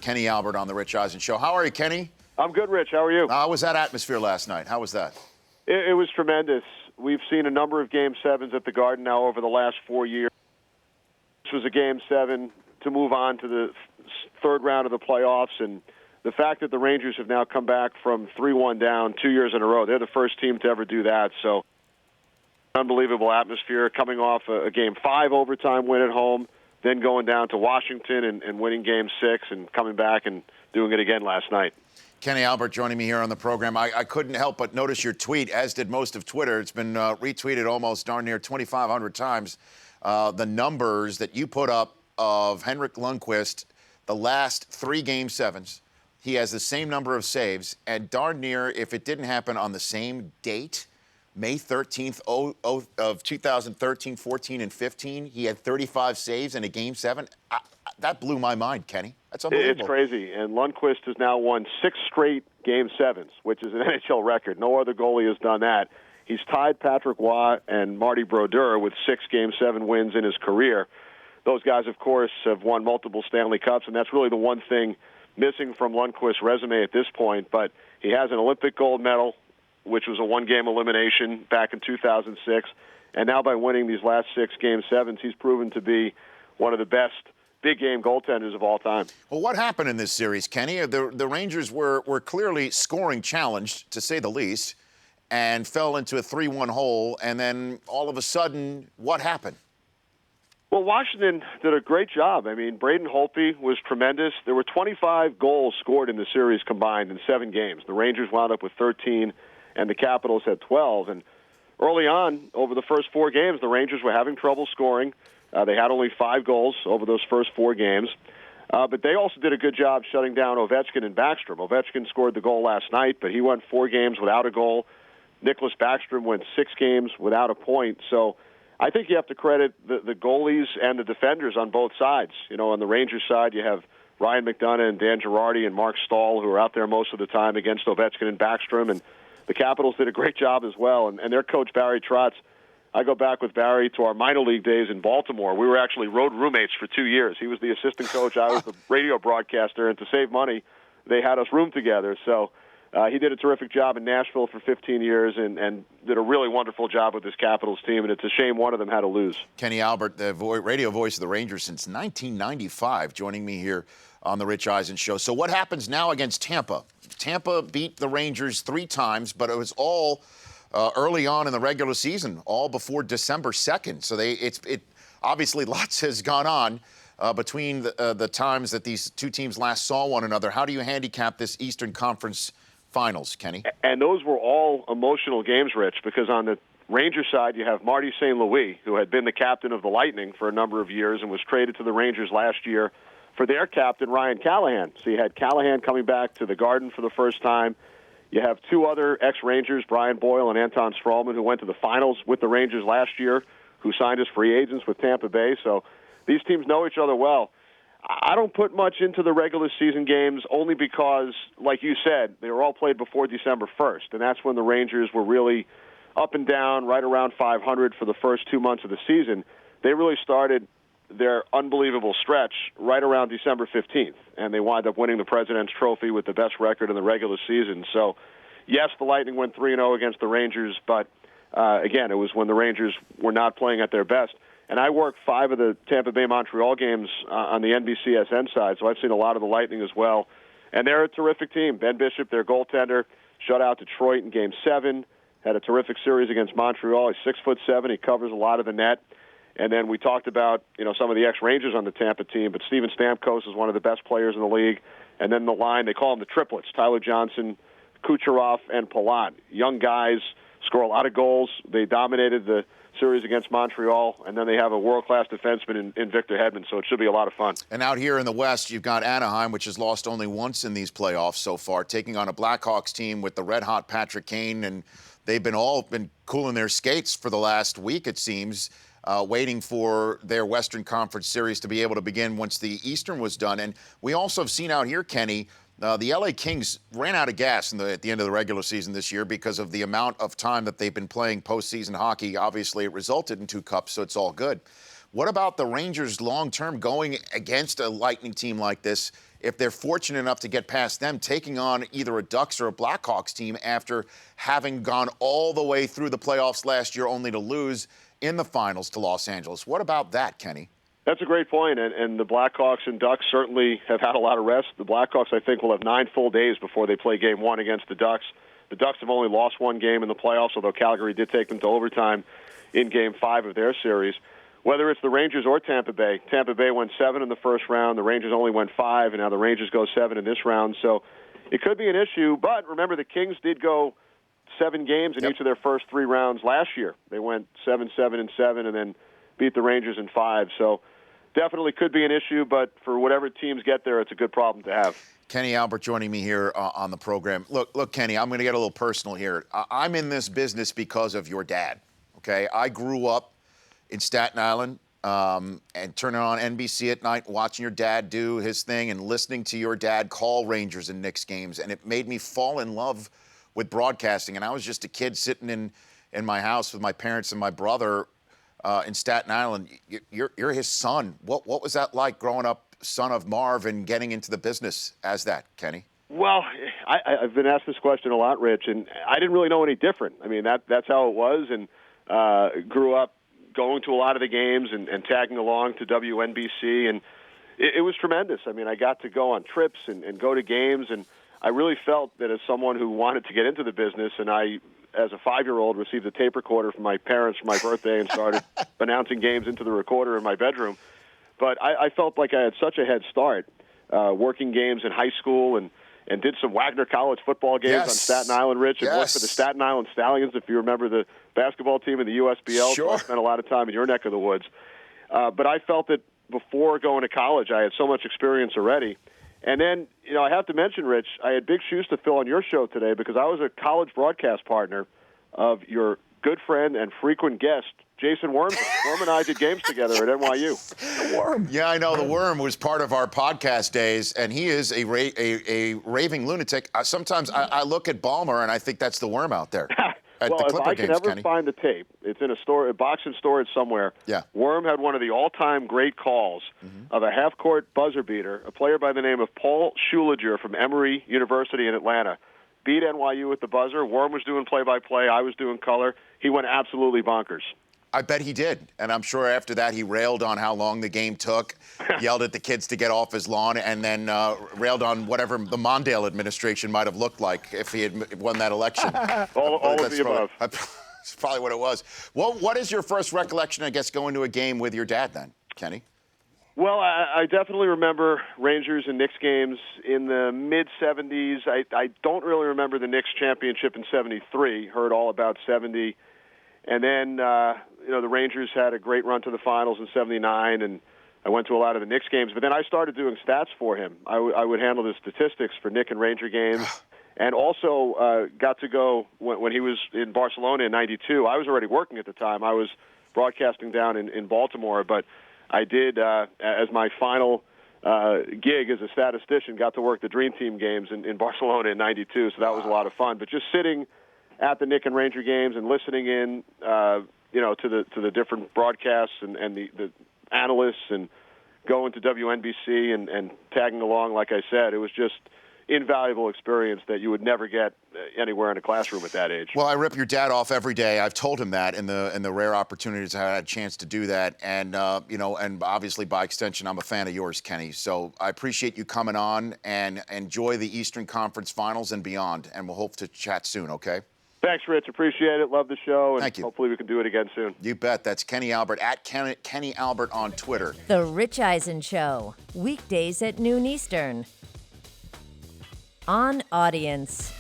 Kenny Albert on the Rich Eisen Show. How are you, Kenny? I'm good, Rich. How are you? How was that atmosphere last night? How was that? It was tremendous. We've seen a number of Game 7s at the Garden now over the last 4 years. This was a Game 7 to move on to the third round of the playoffs, and the fact that the Rangers have now come back from 3-1 down 2 years in a row, they're the first team to ever do that. So, unbelievable atmosphere coming off a Game 5 overtime win at home, then going down to Washington and winning Game 6 and coming back and doing it again last night. Kenny Albert joining me here on the program. I couldn't help but notice your tweet, as did most of Twitter. It's been retweeted almost darn near 2,500 times. The numbers that you put up of Henrik Lundqvist, the last 3 Game 7s, he has the same number of saves, and darn near, if it didn't happen on the same date, May 13th of 2013, 14, and 15, he had 35 saves in a Game 7. That blew my mind, Kenny. That's unbelievable. It's crazy. And Lundqvist has now won 6 straight Game 7s, which is an NHL record. No other goalie has done that. He's tied Patrick Waugh and Marty Brodeur with 6 Game 7 wins in his career. Those guys, of course, have won multiple Stanley Cups, and that's really the one thing missing from Lundqvist's resume at this point. But he has an Olympic gold medal, which was a one-game elimination back in 2006. And now by winning these last 6 Game 7s, he's proven to be one of the best big-game goaltenders of all time. Well, what happened in this series, Kenny? The Rangers were clearly scoring challenged, to say the least, and fell into a 3-1 hole. And then all of a sudden, what happened? Well, Washington did a great job. I mean, Braden Holtby was tremendous. There were 25 goals scored in the series combined in 7 games. The Rangers wound up with 13, and the Capitals had 12. And early on, over the first 4 games, the Rangers were having trouble scoring. They had only 5 goals over those first 4 games. But they also did a good job shutting down Ovechkin and Backstrom. Ovechkin scored the goal last night, but he went 4 games without a goal. Nicholas Backstrom went 6 games without a point. So I think you have to credit the goalies and the defenders on both sides. You know, on the Rangers side, you have Ryan McDonough and Dan Girardi and Mark Stahl, who are out there most of the time against Ovechkin and Backstrom. And the Capitals did a great job as well. And their coach, Barry Trotz, I go back with Barry to our minor league days in Baltimore. We were actually road roommates for 2 years. He was the assistant coach. I was the radio broadcaster. And to save money, they had us room together. So he did a terrific job in Nashville for 15 years and did a really wonderful job with his Capitals team. And it's a shame one of them had to lose. Kenny Albert, the radio voice of the Rangers since 1995, joining me here on the Rich Eisen Show. So what happens now against Tampa? Tampa beat the Rangers 3 times, but it was all early on in the regular season, all before December 2nd. So obviously lots has gone on between the times that these 2 teams last saw one another. How do you handicap this Eastern Conference Finals, Kenny? And those were all emotional games, Rich, because on the Rangers side, you have Marty St. Louis, who had been the captain of the Lightning for a number of years and was traded to the Rangers last year for their captain, Ryan Callahan. So you had Callahan coming back to the Garden for the first time. You have 2 other ex-Rangers, Brian Boyle and Anton Stralman, who went to the finals with the Rangers last year, who signed as free agents with Tampa Bay. So these teams know each other well. I don't put much into the regular season games only because, like you said, they were all played before December 1st, and that's when the Rangers were really up and down, right around 500 for the first 2 months of the season. They really started their unbelievable stretch right around December 15th, and they wind up winning the President's Trophy with the best record in the regular season. So, yes, the Lightning went 3-0 against the Rangers, but, again, it was when the Rangers were not playing at their best. And I worked 5 of the Tampa Bay-Montreal games on the NBCSN side, so I've seen a lot of the Lightning as well. And they're a terrific team. Ben Bishop, their goaltender, shut out Detroit in Game 7, had a terrific series against Montreal. He's 6'7". He covers a lot of the net. And then we talked about, some of the ex-Rangers on the Tampa team, but Steven Stamkos is one of the best players in the league. And then the line, they call them the triplets, Tyler Johnson, Kucherov, and Palat. Young guys, score a lot of goals. They dominated the series against Montreal, and then they have a world-class defenseman in Victor Hedman, so it should be a lot of fun. And out here in the West, you've got Anaheim, which has lost only once in these playoffs so far, taking on a Blackhawks team with the red-hot Patrick Kane, and they've all been cooling their skates for the last week, it seems, waiting for their Western Conference series to be able to begin once the Eastern was done. And we also have seen out here, Kenny, the L.A. Kings ran out of gas at the end of the regular season this year because of the amount of time that they've been playing postseason hockey. Obviously, it resulted in 2 cups, so it's all good. What about the Rangers long-term going against a Lightning team like this? if they're fortunate enough to get past them, taking on either a Ducks or a Blackhawks team after having gone all the way through the playoffs last year only to lose in the finals to Los Angeles. What about that, Kenny? That's a great point, and the Blackhawks and Ducks certainly have had a lot of rest. The Blackhawks, I think, will have 9 full days before they play Game 1 against the Ducks. The Ducks have only lost 1 game in the playoffs, although Calgary did take them to overtime in Game 5 of their series. Whether it's the Rangers or Tampa Bay went 7 in the first round. The Rangers only went 5, and now the Rangers go 7 in this round. So it could be an issue, but remember the Kings did go 7 games in each of their first 3 rounds last year. They went 7-7-7, and then beat the Rangers in 5. So definitely could be an issue, but for whatever teams get there, it's a good problem to have. Kenny Albert joining me here on the program. Look, Kenny, I'm going to get a little personal here. I'm in this business because of your dad, okay? I grew up in Staten Island and turning on NBC at night, watching your dad do his thing and listening to your dad call Rangers and Knicks games, and it made me fall in love with broadcasting. And I was just a kid sitting in my house with my parents and my brother in Staten Island. You're his son. What was that like growing up, son of Marv, and getting into the business as that, Kenny? Well, I've been asked this question a lot, Rich, and I didn't really know any different. I mean, that's how it was, and grew up going to a lot of the games and tagging along to WNBC, and it was tremendous. I mean, I got to go on trips and go to games, and I really felt that as someone who wanted to get into the business, and I, as a 5-year-old, received a tape recorder from my parents for my birthday and started announcing games into the recorder in my bedroom. But I felt like I had such a head start working games in high school and did some Wagner College football games on Staten Island, Rich, and worked for the Staten Island Stallions, if you remember the basketball team in the USBL. Sure. So I spent a lot of time in your neck of the woods. But I felt that before going to college, I had so much experience already. And then, I have to mention, Rich, I had big shoes to fill on your show today because I was a college broadcast partner of your good friend and frequent guest, Jason Worm. Worm and I did games together at NYU. The Worm. Yeah, I know. The Worm was part of our podcast days, and he is a raving lunatic. Sometimes I look at Ballmer, and I think that's the Worm out there. Well, if I can ever find the tape, it's in a box in storage somewhere. Yeah. Worm had one of the all-time great calls of a half-court buzzer beater, a player by the name of Paul Schuliger from Emory University in Atlanta. Beat NYU with the buzzer. Worm was doing play-by-play. I was doing color. He went absolutely bonkers. I bet he did. And I'm sure after that he railed on how long the game took, yelled at the kids to get off his lawn, and then railed on whatever the Mondale administration might have looked like if he had won that election. all of the above. That's probably what it was. Well, what is your first recollection, I guess, going to a game with your dad then, Kenny? Well, I definitely remember Rangers and Knicks games in the mid-'70s. I don't really remember the Knicks championship in '73. Heard all about '70. And then, the Rangers had a great run to the finals in '79, and I went to a lot of the Knicks games. But then I started doing stats for him. I would handle the statistics for Knick and Ranger games. And also got to go when he was in Barcelona in '92. I was already working at the time. I was broadcasting down in Baltimore, but I did, as my final gig as a statistician, got to work the Dream Team games in Barcelona in '92, so that was a lot of fun. But just sitting at the Knick and Ranger games and listening in, to the different broadcasts and the analysts and going to WNBC and tagging along, like I said, it was just invaluable experience that you would never get anywhere in a classroom at that age. Well, I rip your dad off every day. I've told him that in the rare opportunities I had a chance to do that, and and obviously by extension, I'm a fan of yours, Kenny. So I appreciate you coming on, and enjoy the Eastern Conference Finals and beyond. And we'll hope to chat soon. Okay. Thanks, Rich. Appreciate it. Love the show. And Thank you. Hopefully we can do it again soon. You bet. That's Kenny Albert at Kenny Albert on Twitter. The Rich Eisen Show, weekdays at noon Eastern. On Audience.